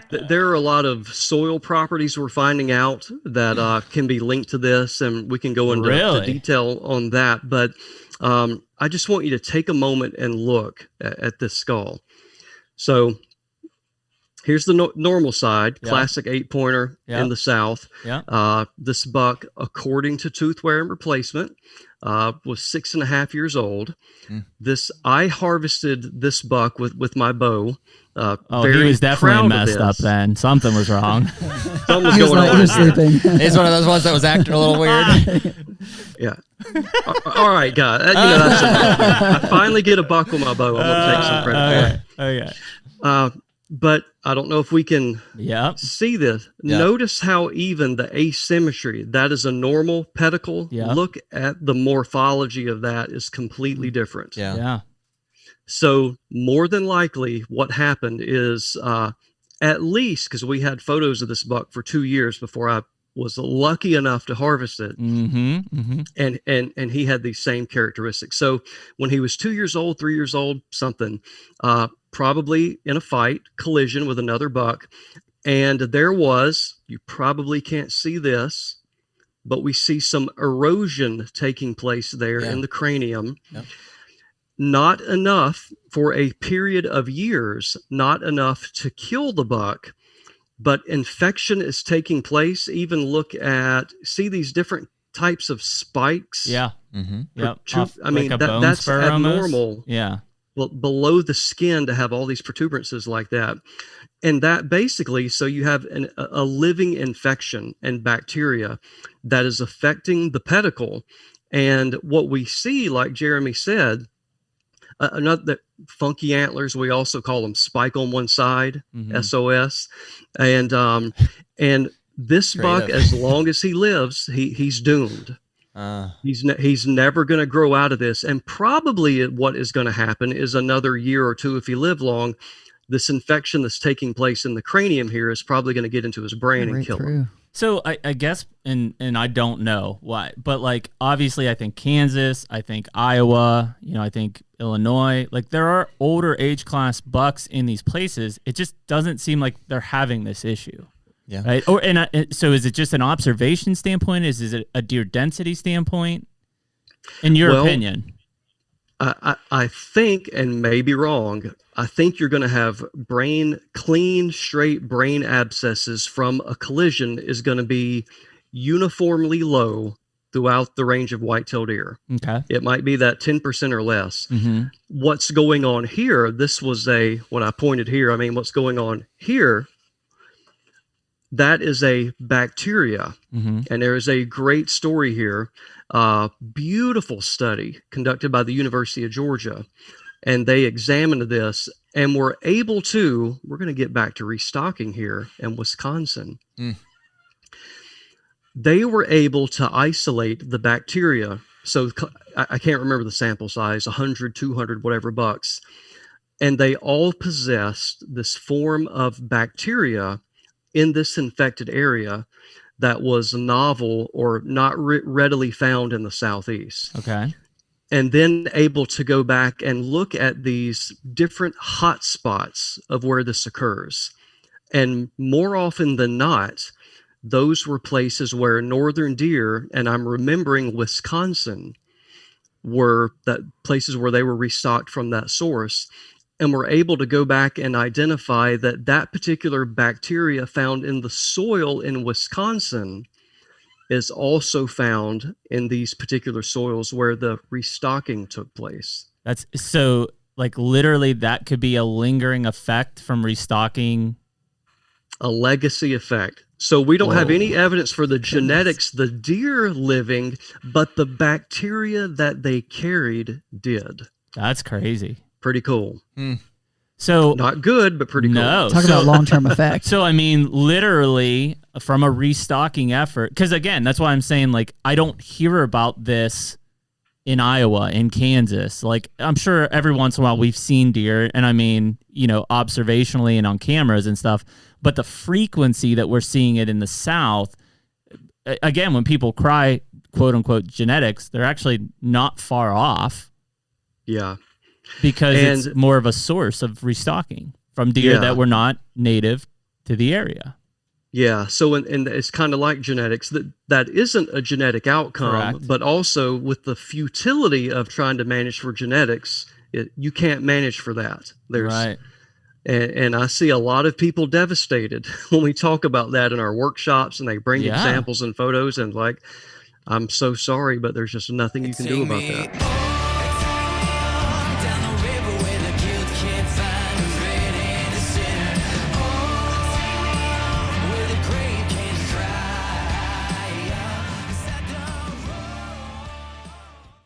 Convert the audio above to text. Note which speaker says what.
Speaker 1: There are a lot of soil properties we're finding out that can be linked to this, and we can go into to detail on that. But I just want you to take a moment and look at this skull. So here's the normal side, classic 8-pointer in the South. This buck, according to tooth wear and replacement, was 6.5 years old. I harvested this buck with my bow.
Speaker 2: He was definitely messed up then. Something was wrong.
Speaker 1: Something was going on.
Speaker 3: Sleeping.
Speaker 4: It's one of those ones that was acting a little weird.
Speaker 1: Yeah. All right, guys. That's enough. I finally get a buck with my bow. I'm going to take some credit for it.
Speaker 2: Okay.
Speaker 1: But I don't know if we can see this. Notice how even the asymmetry, that is a normal pedicle. Look at the morphology of that is completely different. So more than likely what happened is at least, because we had photos of this buck for 2 years before I was lucky enough to harvest it. And he had these same characteristics. So when he was 2 years old, 3 years old, something, probably in a fight, collision with another buck. And there was, you probably can't see this, but we see some erosion taking place there in the cranium. Not enough for a period of years, not enough to kill the buck, but infection is taking place. Even see these different types of spikes.
Speaker 2: I
Speaker 1: mean, that's abnormal. Below the skin to have all these protuberances like that. And that basically, so you have a living infection and bacteria that is affecting the pedicle. And what we see, like Jeremy said, another funky antlers, we also call them spike on one side, SOS. And this buck, as long as he lives, he's doomed. He's never going to grow out of this. And probably what is going to happen is another year or two, if he lived long, this infection that's taking place in the cranium here is probably going to get into his brain and kill him.
Speaker 2: So I guess, and I don't know why, but like, obviously I think Kansas, I think Iowa, I think Illinois, like there are older age class bucks in these places. It just doesn't seem like they're having this issue. Right. So is it just an observation standpoint? Is it a deer density standpoint? In your opinion?
Speaker 1: I think, and may be wrong, I think you're going to have clean, straight brain abscesses from a collision is going to be uniformly low throughout the range of whitetail deer.
Speaker 2: Okay.
Speaker 1: It might be that 10% or less. What's going on here, this was what I pointed here, what's going on here, that is a bacteria. And there is a great story here. Beautiful study conducted by the University of Georgia. And they examined this and were able to, we're going to get back to restocking here in Wisconsin. They were able to isolate the bacteria. So I can't remember the sample size, 100, 200, whatever bucks. And they all possessed this form of bacteria in this infected area that was novel or not readily found in the Southeast.
Speaker 2: Okay.
Speaker 1: And then able to go back and look at these different hot spots of where this occurs. And more often than not, those were places where northern deer, and I'm remembering Wisconsin, were that places where they were restocked from that source, and were able to go back and identify that particular bacteria found in the soil in Wisconsin is also found in these particular soils where the restocking took place.
Speaker 2: That's so, like, literally that could be a lingering effect from restocking.
Speaker 1: A legacy effect. So we don't have any evidence for the genetics, the deer living, but the bacteria that they carried did.
Speaker 2: That's crazy.
Speaker 1: Pretty cool.
Speaker 2: So
Speaker 1: not good, but pretty cool.
Speaker 3: Talk about long-term effect.
Speaker 2: So, literally from a restocking effort, because again, that's why I'm saying, like, I don't hear about this in Iowa, in Kansas. Like, I'm sure every once in a while we've seen deer, and observationally and on cameras and stuff, but the frequency that we're seeing it in the South, again, when people cry, quote unquote, genetics, they're actually not far off.
Speaker 1: Yeah.
Speaker 2: Because it's more of a source of restocking from deer that were not native to the area.
Speaker 1: Yeah. So, and it's kind of like genetics, that isn't a genetic outcome,
Speaker 2: Correct.
Speaker 1: but also with the futility of trying to manage for genetics, you can't manage for that.
Speaker 2: Right.
Speaker 1: And I see a lot of people devastated when we talk about that in our workshops, and they bring examples and photos, and like, I'm so sorry, but there's just nothing you can do about that.